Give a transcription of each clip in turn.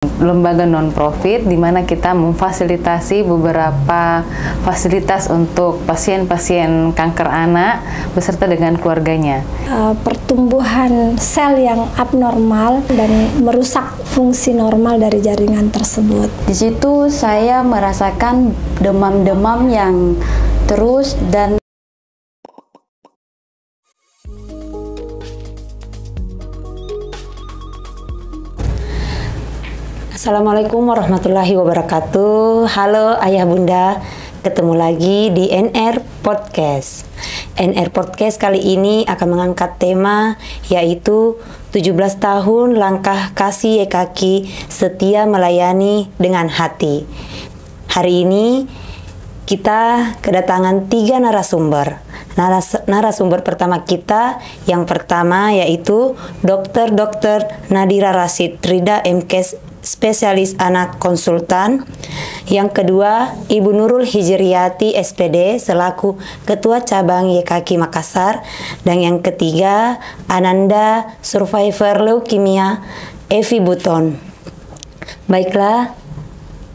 lembaga non-profit di mana kita memfasilitasi beberapa fasilitas untuk pasien-pasien kanker anak beserta dengan keluarganya. Pertumbuhan sel yang abnormal dan merusak fungsi normal dari jaringan tersebut. Di situ saya merasakan demam-demam yang terus dan Assalamualaikum warahmatullahi wabarakatuh. Halo ayah bunda, ketemu lagi di NR Podcast. NR Podcast kali ini akan mengangkat tema yaitu 17 tahun langkah kasih YKK setia melayani dengan hati. Hari ini kita kedatangan 3 narasumber. Narasumber pertama kita, yang pertama yaitu Dr. Nadira Rasid Rida MKes, spesialis anak konsultan. Yang kedua, Ibu Nurul Hijriyati SPD selaku Ketua Cabang YKK Makassar. Dan yang ketiga, Ananda Survivor Leukemia Evi Buton. Baiklah,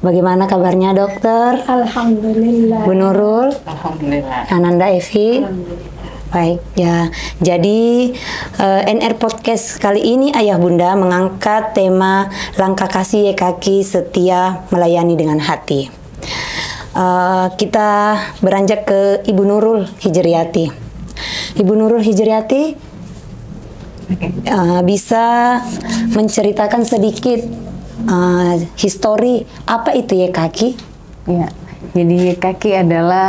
bagaimana kabarnya dokter? Alhamdulillah. Bu Nurul? Alhamdulillah. Ananda, Evi? Baik ya, jadi NR Podcast kali ini ayah bunda mengangkat tema langkah kasih YKK setia melayani dengan hati. Kita beranjak ke Ibu Nurul Hijriyati. Ibu Nurul Hijriyati, bisa menceritakan sedikit histori apa itu YKK? Ya. Jadi YKK adalah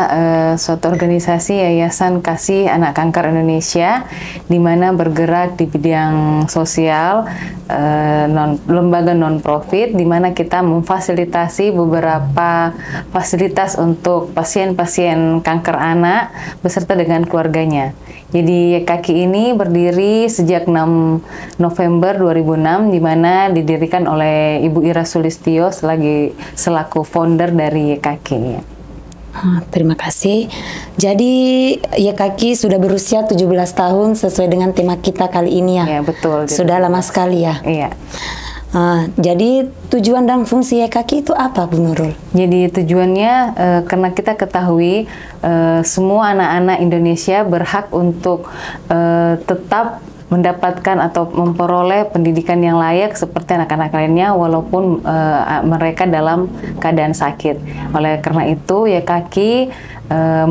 suatu organisasi yayasan kasih anak kanker Indonesia di mana bergerak di bidang sosial, lembaga non-profit di mana kita memfasilitasi beberapa fasilitas untuk pasien-pasien kanker anak beserta dengan keluarganya. Jadi YKK ini berdiri sejak 6 November 2006 di mana didirikan oleh Ibu Ira Sulistyo selaku founder dari YKK. Terima kasih. Jadi YKK sudah berusia 17 tahun sesuai dengan tema kita kali ini ya. Iya, betul. Sudah lama sekali ya. Iya. Jadi tujuan dan fungsi YKK itu apa, Bu Nurul? Jadi tujuannya karena kita ketahui semua anak-anak Indonesia berhak untuk tetap mendapatkan atau memperoleh pendidikan yang layak seperti anak-anak lainnya walaupun mereka dalam keadaan sakit. Oleh karena itu YKK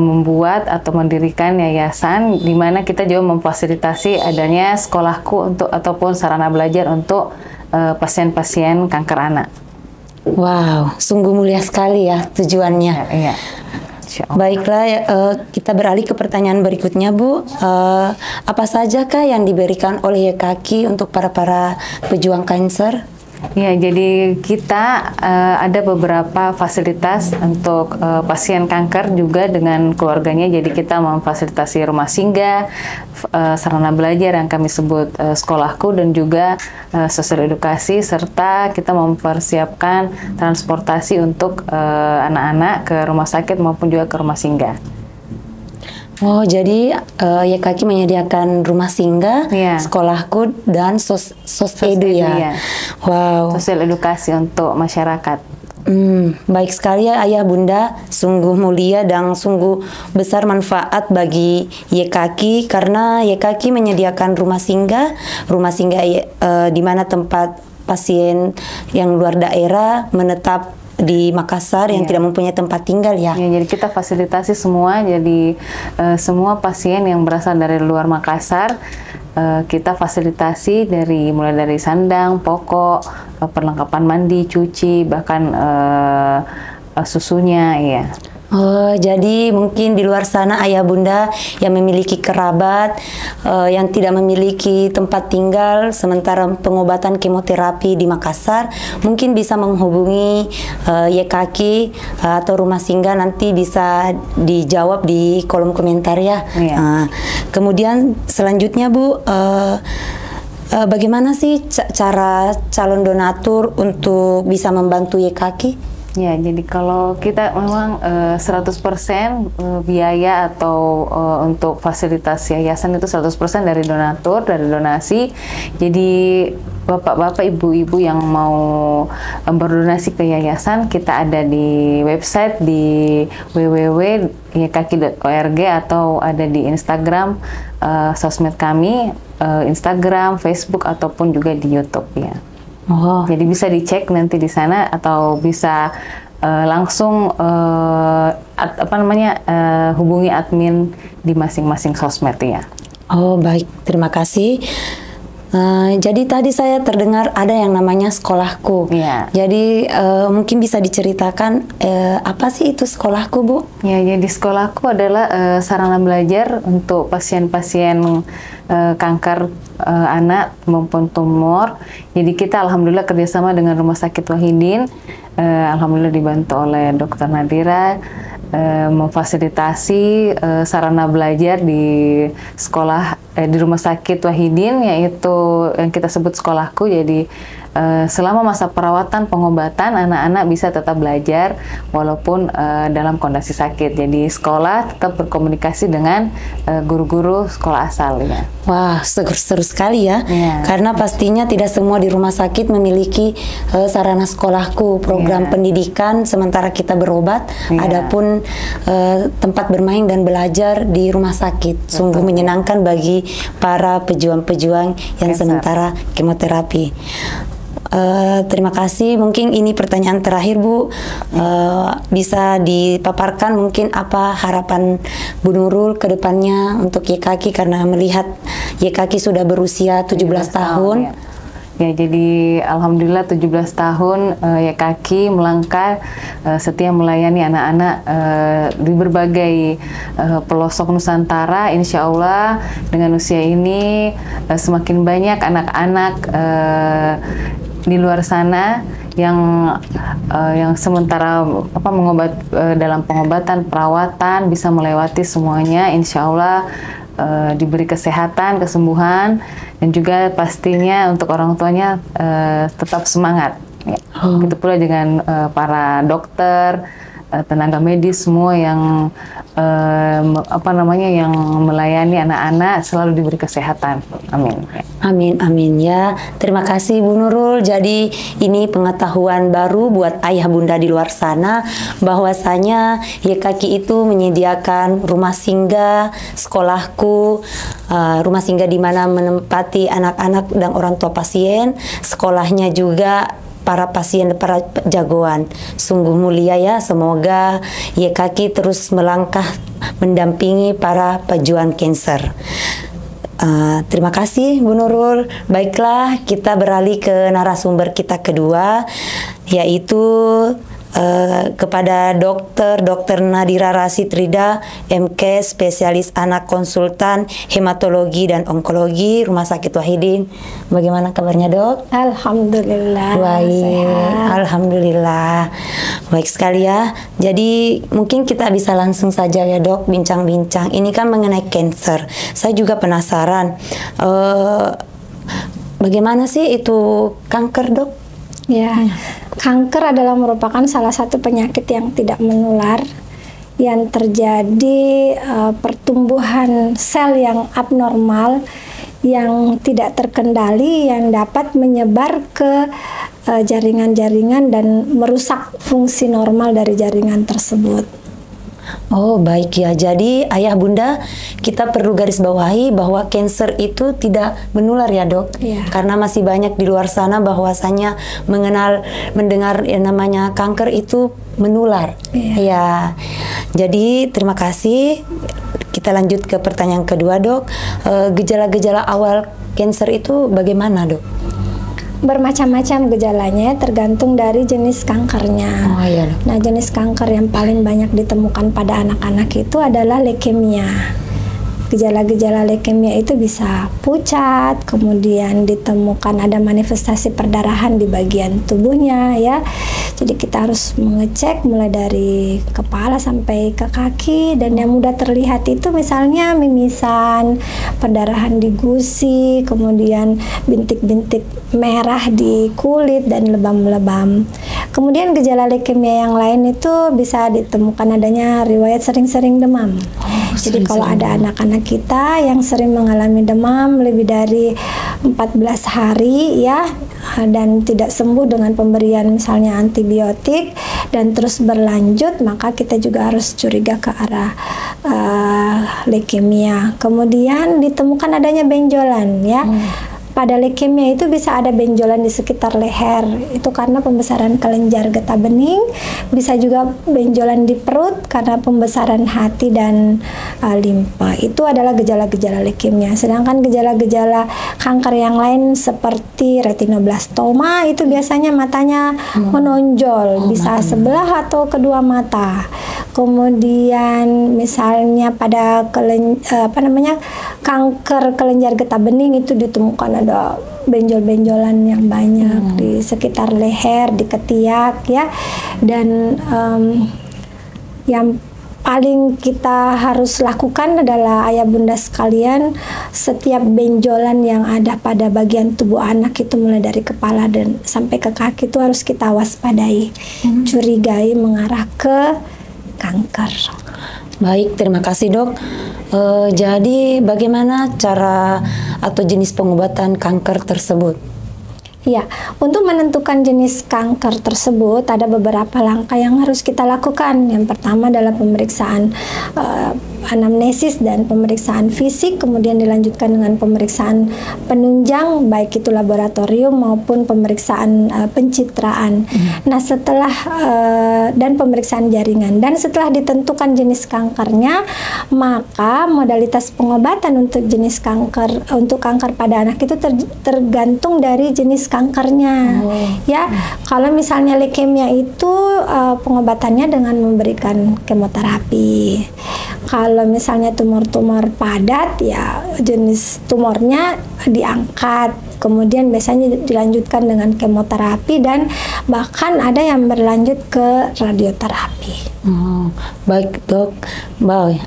membuat atau mendirikan yayasan di mana kita juga memfasilitasi adanya sekolahku untuk ataupun sarana belajar untuk pasien-pasien kanker anak. Wow, sungguh mulia sekali ya tujuannya. Iya. Baiklah, kita beralih ke pertanyaan berikutnya, Bu. Apa sajakah yang diberikan oleh YKK untuk para pejuang kanker? Ya, jadi kita ada beberapa fasilitas untuk pasien kanker juga dengan keluarganya. Jadi kita memfasilitasi rumah singgah, sarana belajar yang kami sebut sekolahku dan juga sosial edukasi, serta kita mempersiapkan transportasi untuk anak-anak ke rumah sakit maupun juga ke rumah singgah. Oh, jadi YKK menyediakan rumah singgah, Iya. sekolahku dan sosedu ya. Wow. Sosial edukasi untuk masyarakat. Baik sekali ya ayah bunda, sungguh mulia dan sungguh besar manfaat bagi YKK karena YKK menyediakan rumah singgah di mana tempat pasien yang luar daerah menetap di Makassar yang tidak mempunyai tempat tinggal ya. Ya, jadi kita fasilitasi semua, jadi semua pasien yang berasal dari luar Makassar kita fasilitasi mulai dari sandang, pokok, perlengkapan mandi, cuci, bahkan susunya, ya. Oh, jadi mungkin di luar sana ayah bunda yang memiliki kerabat yang tidak memiliki tempat tinggal sementara pengobatan kemoterapi di Makassar mungkin bisa menghubungi YKK atau rumah singgah, nanti bisa dijawab di kolom komentar ya. Iya. Kemudian selanjutnya Bu, bagaimana sih cara calon donatur untuk bisa membantu YKK? Ya, jadi kalau kita memang 100% biaya atau untuk fasilitas yayasan itu 100% dari donatur, dari donasi. Jadi bapak-bapak, ibu-ibu yang mau berdonasi ke yayasan, kita ada di website di www.ykaki.org atau ada di Instagram, sosmed kami, Instagram, Facebook ataupun juga di YouTube ya. Oh. Jadi bisa dicek nanti di sana atau bisa langsung hubungi admin di masing-masing sosmed ya. Oh baik, terima kasih. Jadi tadi saya terdengar ada yang namanya Sekolahku. Ya. Jadi mungkin bisa diceritakan apa sih itu Sekolahku, Bu? Ya, jadi Sekolahku adalah sarana belajar untuk pasien-pasien kanker anak maupun tumor. Jadi kita alhamdulillah kerjasama dengan Rumah Sakit Wahidin. Alhamdulillah dibantu oleh Dr. Nadira memfasilitasi sarana belajar di sekolah di Rumah Sakit Wahidin, yaitu yang kita sebut Sekolahku. Jadi selama masa perawatan pengobatan anak-anak bisa tetap belajar walaupun dalam kondisi sakit. Jadi sekolah tetap berkomunikasi dengan guru-guru sekolah asal ya. Wah, seru sekali ya. Ya. Karena pastinya tidak semua di rumah sakit memiliki sarana Sekolahku, program pendidikan sementara kita berobat. Adapun tempat bermain dan belajar di rumah sakit. Sungguh menyenangkan bagi para pejuang-pejuang yang sementara kemoterapi. Terima kasih. Mungkin ini pertanyaan terakhir, Bu. Bisa dipaparkan mungkin apa harapan Bu Nurul ke depannya untuk YKaki karena melihat YKaki sudah berusia 17 tahun. Ya, jadi alhamdulillah 17 tahun YKaki melangkah setia melayani anak-anak di berbagai pelosok Nusantara. Insya Allah dengan usia ini semakin banyak anak-anak di luar sana yang sementara dalam pengobatan perawatan bisa melewati semuanya, insya Allah diberi kesehatan, kesembuhan, dan juga pastinya untuk orang tuanya tetap semangat. Ya. Begitu pula dengan para dokter, tenaga medis semua yang yang melayani anak-anak selalu diberi kesehatan. Amin. Amin, amin ya. Terima kasih Bu Nurul. Jadi ini pengetahuan baru buat ayah bunda di luar sana bahwasanya YKaki itu menyediakan rumah singgah Sekolahku, rumah singgah di mana menempati anak-anak dan orang tua pasien, sekolahnya juga para pasien, para jagoan. Sungguh mulia ya, semoga YKaki terus melangkah mendampingi para pejuang kanker. Terima kasih Bu Nurul. Baiklah, kita beralih ke narasumber kita kedua, yaitu kepada Dr. Nadira Rasitrida, MK, spesialis anak, konsultan hematologi dan onkologi Rumah Sakit Wahidin. Bagaimana kabarnya, Dok? Alhamdulillah. Baik, Sehat. alhamdulillah. Baik sekali ya. Jadi mungkin kita bisa langsung saja ya, Dok, bincang-bincang. Ini kan mengenai kanker. Saya juga penasaran. Bagaimana sih itu kanker, Dok? Ya, kanker adalah merupakan salah satu penyakit yang tidak menular yang terjadi pertumbuhan sel yang abnormal yang tidak terkendali yang dapat menyebar ke jaringan-jaringan dan merusak fungsi normal dari jaringan tersebut. Oh baik ya, jadi ayah bunda kita perlu garis bawahi bahwa kanker itu tidak menular ya, Dok. Iya. Karena masih banyak di luar sana bahwasanya mendengar yang namanya kanker itu menular. Iya. Ya, jadi terima kasih. Kita lanjut ke pertanyaan kedua, Dok. Gejala-gejala awal kanker itu bagaimana, Dok? Bermacam-macam gejalanya tergantung dari jenis kankernya. Oh iya, Dok. Nah, jenis kanker yang paling banyak ditemukan pada anak-anak itu adalah leukemia. Gejala-gejala leukemia itu bisa pucat, kemudian ditemukan ada manifestasi perdarahan di bagian tubuhnya ya. Jadi kita harus mengecek mulai dari kepala sampai ke kaki, dan yang mudah terlihat itu misalnya mimisan, perdarahan di gusi, kemudian bintik-bintik merah di kulit dan lebam-lebam. Kemudian gejala leukemia yang lain itu bisa ditemukan adanya riwayat sering-sering demam. Jadi kalau ada anak-anak kita yang sering mengalami demam lebih dari 14 hari ya, dan tidak sembuh dengan pemberian misalnya antibiotik dan terus berlanjut, maka kita juga harus curiga ke arah leukemia. Kemudian ditemukan adanya benjolan ya. Pada leukemia itu bisa ada benjolan di sekitar leher, itu karena pembesaran kelenjar getah bening, bisa juga benjolan di perut karena pembesaran hati dan limpa. Itu adalah gejala-gejala leukemia. Sedangkan gejala-gejala kanker yang lain seperti retinoblastoma itu biasanya matanya menonjol, bisa sebelah atau kedua mata. Kemudian misalnya pada kanker kelenjar getah bening itu ditemukan ada benjol-benjolan yang banyak di sekitar leher, di ketiak ya. Dan yang paling kita harus lakukan adalah ayah bunda sekalian, setiap benjolan yang ada pada bagian tubuh anak itu mulai dari kepala dan sampai ke kaki itu harus kita waspadai, curigai mengarah ke kanker. Baik, terima kasih dok. Jadi bagaimana cara atau jenis pengobatan kanker tersebut? Ya, untuk menentukan jenis kanker tersebut ada beberapa langkah yang harus kita lakukan. Yang pertama adalah pemeriksaan anamnesis dan pemeriksaan fisik, kemudian dilanjutkan dengan pemeriksaan penunjang, baik itu laboratorium maupun pemeriksaan pencitraan. Nah, setelah dan pemeriksaan jaringan. Dan setelah ditentukan jenis kankernya, maka modalitas pengobatan untuk jenis kanker, untuk kanker pada anak itu tergantung dari jenis kankernya. Ya, kalau misalnya leukemia itu pengobatannya dengan memberikan kemoterapi. Kalau misalnya tumor-tumor padat, ya jenis tumornya diangkat, kemudian biasanya dilanjutkan dengan kemoterapi dan bahkan ada yang berlanjut ke radioterapi. Baik dok,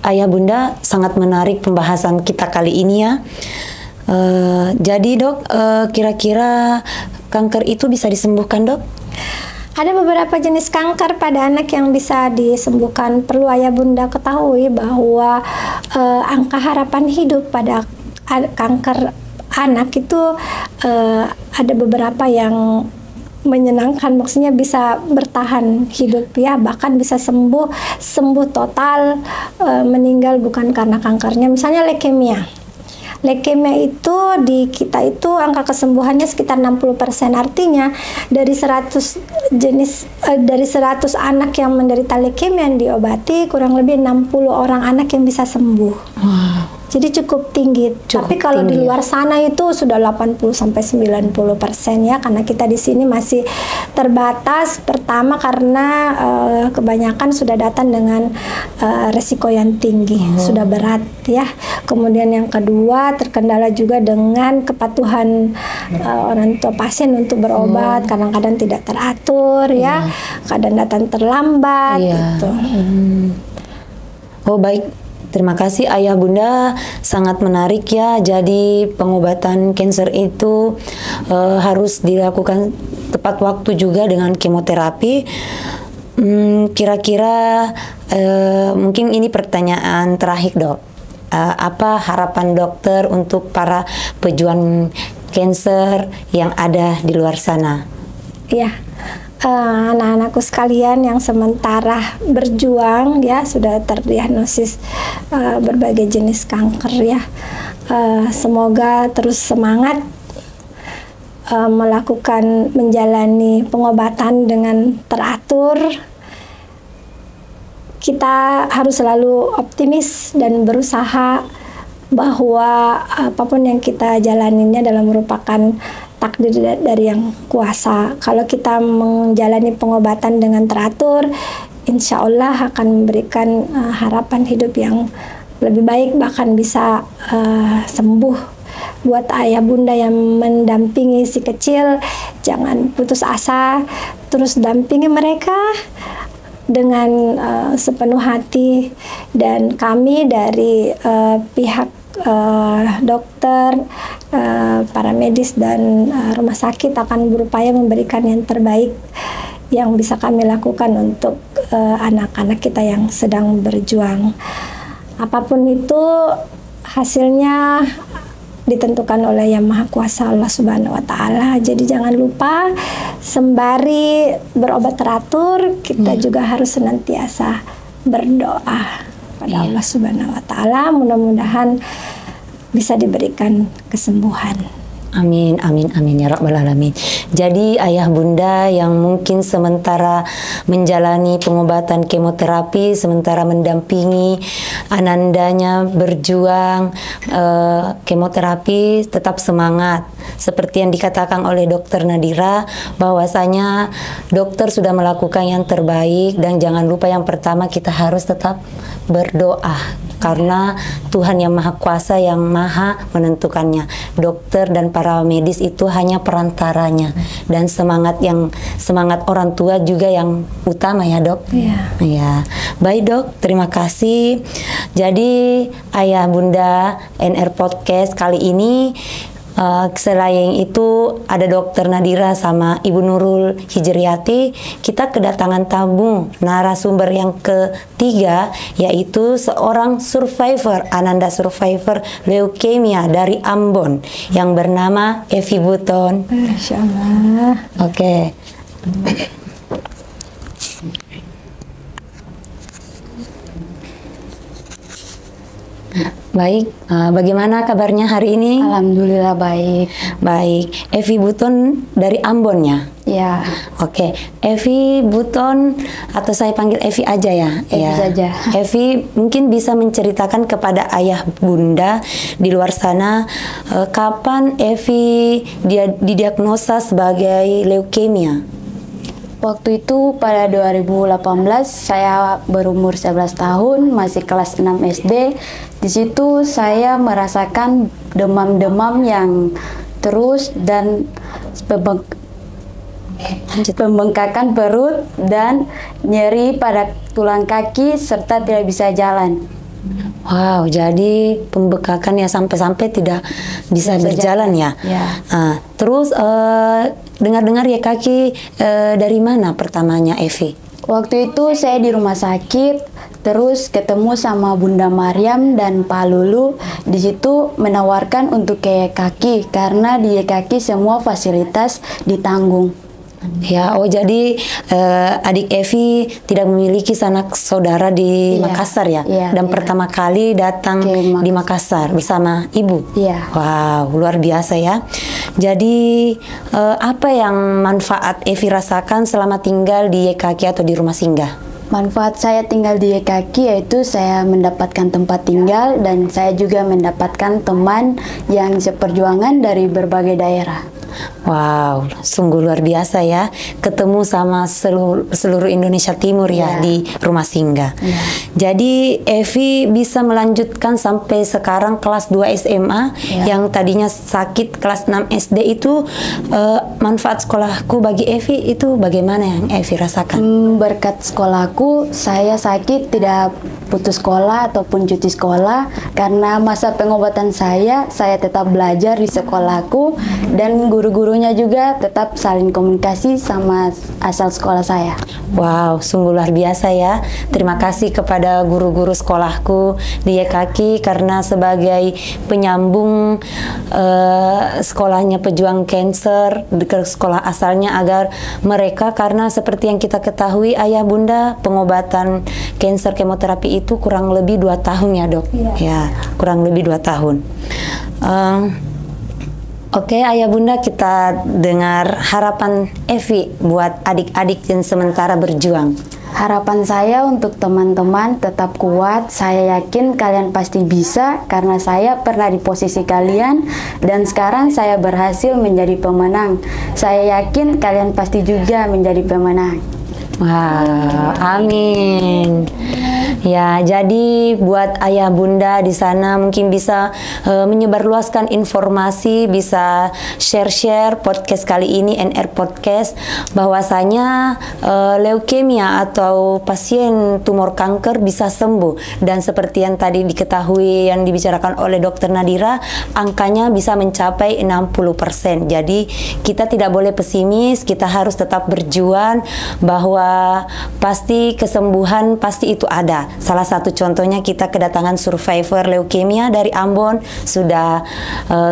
ayah bunda, sangat menarik pembahasan kita kali ini ya. Jadi dok, kira-kira kanker itu bisa disembuhkan dok? Ada beberapa jenis kanker pada anak yang bisa disembuhkan. Perlu ayah bunda ketahui bahwa angka harapan hidup pada kanker anak itu ada beberapa yang menyenangkan, maksudnya bisa bertahan hidup ya, bahkan bisa sembuh total, meninggal bukan karena kankernya. Misalnya leukemia. Leukemia itu di kita itu angka kesembuhannya sekitar 60%, artinya dari 100 anak yang menderita leukemia yang diobati, kurang lebih 60 orang anak yang bisa sembuh. Jadi cukup tinggi. Tapi kalau di luar sana itu sudah 80-90% ya, karena kita di sini masih terbatas. Pertama karena kebanyakan sudah datang dengan resiko yang tinggi, sudah berat ya. Kemudian yang kedua terkendala juga dengan kepatuhan orang tua pasien untuk berobat, kadang-kadang tidak teratur ya, kadang datang terlambat gitu. Oh baik. Terima kasih ayah bunda, sangat menarik ya. Jadi pengobatan kanker itu harus dilakukan tepat waktu juga dengan kemoterapi. Kira-kira mungkin ini pertanyaan terakhir dok. Apa harapan dokter untuk para pejuang kanker yang ada di luar sana? Iya. Anak-anakku sekalian yang sementara berjuang ya, sudah terdiagnosis berbagai jenis kanker ya, semoga terus semangat melakukan menjalani pengobatan dengan teratur. Kita harus selalu optimis dan berusaha bahwa apapun yang kita jalaninya adalah merupakan takdir dari yang kuasa. Kalau kita menjalani pengobatan dengan teratur, insya Allah akan memberikan harapan hidup yang lebih baik, bahkan bisa sembuh. Buat ayah bunda yang mendampingi si kecil, jangan putus asa, terus dampingi mereka dengan sepenuh hati. Dan kami dari pihak dokter, para medis dan rumah sakit akan berupaya memberikan yang terbaik yang bisa kami lakukan untuk anak-anak kita yang sedang berjuang. Apapun itu hasilnya ditentukan oleh Yang Maha Kuasa Allah Subhanahu wa Ta'ala. Jadi jangan lupa sembari berobat teratur, kita juga harus senantiasa berdoa pada Allah Subhanahu wa Ta'ala. Mudah-mudahan bisa diberikan kesembuhan. Amin, amin, amin ya Rabbal Alamin. Jadi ayah bunda yang mungkin sementara menjalani pengobatan kemoterapi, sementara mendampingi anandanya berjuang kemoterapi, tetap semangat. Seperti yang dikatakan oleh Dokter Nadira, bahwasanya dokter sudah melakukan yang terbaik, dan jangan lupa yang pertama kita harus tetap berdoa. Karena Tuhan yang Maha Kuasa yang Maha menentukannya. Dokter dan para medis itu hanya perantaranya, dan semangat orang tua juga yang utama ya Dok. Iya. Ya. Baik Dok, terima kasih. Jadi ayah bunda NR Podcast kali ini selain itu ada Dokter Nadira sama Ibu Nurul Hijriyati, kita kedatangan tamu narasumber yang ketiga, yaitu seorang survivor, Ananda survivor leukemia dari Ambon yang bernama Evi Buton. Masya Allah. Oke. Baik, bagaimana kabarnya hari ini? Alhamdulillah baik. Baik, Evi Buton dari Ambon ya? Ya. Oke, Evi Buton atau saya panggil Evi aja ya? Evi saja. Evi mungkin bisa menceritakan kepada ayah bunda di luar sana kapan Evi didiagnosa sebagai leukemia? Waktu itu pada 2018 saya berumur 11 tahun, masih kelas 6 SD. Di situ saya merasakan demam-demam yang terus dan pembengkakan perut dan nyeri pada tulang kaki serta tidak bisa jalan. Wow, jadi pembekakan ya sampai-sampai tidak bisa berjalan ya. Ya. Terus dengar-dengar ya kaki dari mana pertamanya Evi? Waktu itu saya di rumah sakit, terus ketemu sama Bunda Maryam dan Pak Lulu. Di situ menawarkan untuk ke kaki karena di kaki semua fasilitas ditanggung. Ya, oh jadi adik Evi tidak memiliki sanak saudara di Makassar ya? Iya, Dan pertama kali datang di Makassar bersama ibu? Iya. Wow, luar biasa ya. Jadi apa yang manfaat Evi rasakan selama tinggal di YKK atau di rumah singgah? Manfaat saya tinggal di YKK yaitu saya mendapatkan tempat tinggal dan saya juga mendapatkan teman yang seperjuangan dari berbagai daerah. Wow, sungguh luar biasa ya, ketemu sama seluruh Indonesia Timur ya di rumah singgah. Jadi Evi bisa melanjutkan sampai sekarang kelas 2 SMA, yang tadinya sakit kelas 6 SD itu. Manfaat sekolahku bagi Evi itu bagaimana yang Evi rasakan? Berkat sekolahku, saya sakit tidak putus sekolah ataupun cuti sekolah. Karena masa pengobatan saya tetap belajar di sekolahku, dan guru-gurunya juga tetap saling komunikasi sama asal sekolah saya. Wow, sungguh luar biasa ya. Terima kasih kepada guru-guru sekolahku di YKK karena sebagai penyambung sekolahnya pejuang kanker ke sekolah asalnya, agar mereka, karena seperti yang kita ketahui ayah bunda, pengobatan kanker kemoterapi itu kurang lebih 2 tahun ya Dok. Ya, kurang lebih 2 tahun. Oke, ayah bunda, kita dengar harapan Evi buat adik-adik yang sementara berjuang. Harapan saya untuk teman-teman tetap kuat. Saya yakin kalian pasti bisa karena saya pernah di posisi kalian dan sekarang saya berhasil menjadi pemenang. Saya yakin kalian pasti juga menjadi pemenang. Wow, amin. Ya, jadi buat ayah bunda di sana mungkin bisa menyebarluaskan informasi, bisa share-share podcast kali ini, NR Podcast, bahwasanya leukemia atau pasien tumor kanker bisa sembuh, dan seperti yang tadi diketahui yang dibicarakan oleh Dokter Nadira, angkanya bisa mencapai 60%. Jadi kita tidak boleh pesimis, kita harus tetap berjuang bahwa pasti kesembuhan pasti itu ada. Salah satu contohnya kita kedatangan survivor leukemia dari Ambon, sudah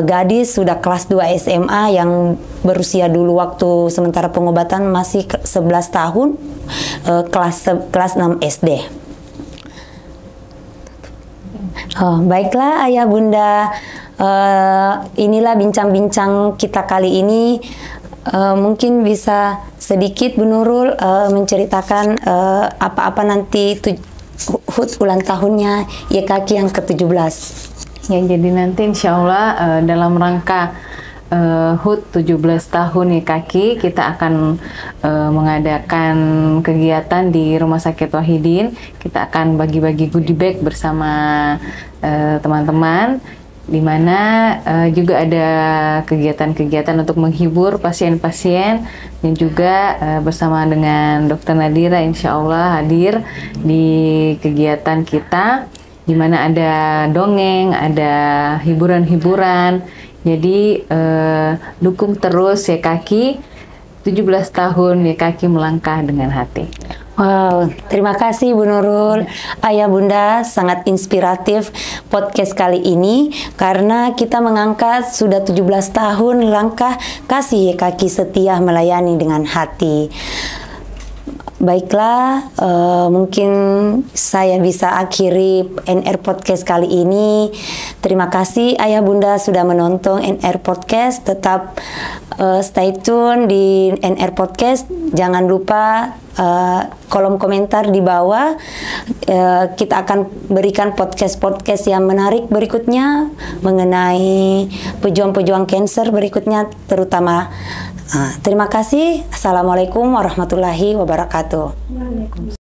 gadis, sudah kelas 2 SMA yang berusia dulu waktu sementara pengobatan masih 11 tahun, kelas 6 SD. Baiklah ayah bunda, inilah bincang-bincang kita kali ini. Mungkin bisa sedikit Bu Nurul menceritakan apa-apa nanti HUT ulang tahunnya YKK yang ke-17. Ya, jadi nanti insya Allah dalam rangka HUT 17 tahun YKK kita akan mengadakan kegiatan di Rumah Sakit Wahidin. Kita akan bagi-bagi goodie bag bersama teman-teman, di mana juga ada kegiatan-kegiatan untuk menghibur pasien-pasien, dan juga bersama dengan Dokter Nadira insya Allah hadir di kegiatan kita, di mana ada dongeng, ada hiburan-hiburan. Jadi dukung terus YKK 17 tahun YKK melangkah dengan hati. Wow, terima kasih Bu Nurul. Ayah bunda, sangat inspiratif podcast kali ini karena kita mengangkat sudah 17 tahun langkah kasih YKK setia melayani dengan hati. Baiklah, mungkin saya bisa akhiri NR Podcast kali ini. Terima kasih ayah bunda sudah menonton NR Podcast. Tetap stay tune di NR Podcast. Jangan lupa kolom komentar di bawah. Kita akan berikan podcast-podcast yang menarik berikutnya mengenai pejuang-pejuang kanker berikutnya terutama. Terima kasih. Assalamualaikum warahmatullahi wabarakatuh.